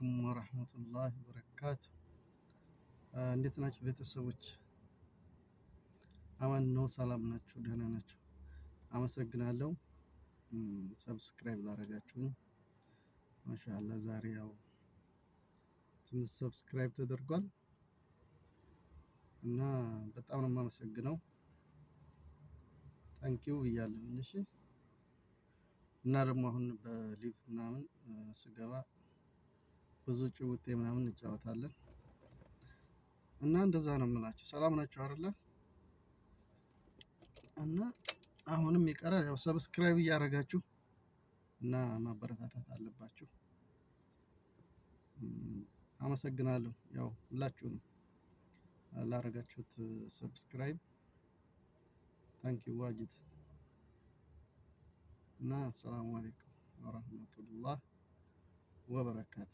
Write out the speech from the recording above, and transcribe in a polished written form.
አለይኩም ወራህመቱላሂ ወበረካቱ። እንዴት ናችሁ ቤተሰቦች? አማን ነው? ሰላም ናችሁ? ደህና ናችሁ? አመሰግናለሁ ሰብስክራይብ ላደረጋችሁኝ። ማሻአላ ዛሬ ያው ትንሽ ሰብስክራይብ ተደርጓል እና በጣም ነው የማመሰግነው። ታንኪው ብያለሁኝ። እሺ እና ደግሞ አሁን በሊቭ ምናምን ስገባ ብዙ ጭውቴ ምናምን እንጫወታለን እና እንደዛ ነው የምላችሁ። ሰላም ናችሁ አይደለ? እና አሁንም ይቀራል ያው ሰብስክራይብ እያደረጋችሁ እና ማበረታታት አለባችሁ። አመሰግናለሁ ያው ሁላችሁንም ላደረጋችሁት ሰብስክራይብ ታንኪው ዋጅት እና ሰላም አለይኩም ወራህመቱላህ ወበረካቱ።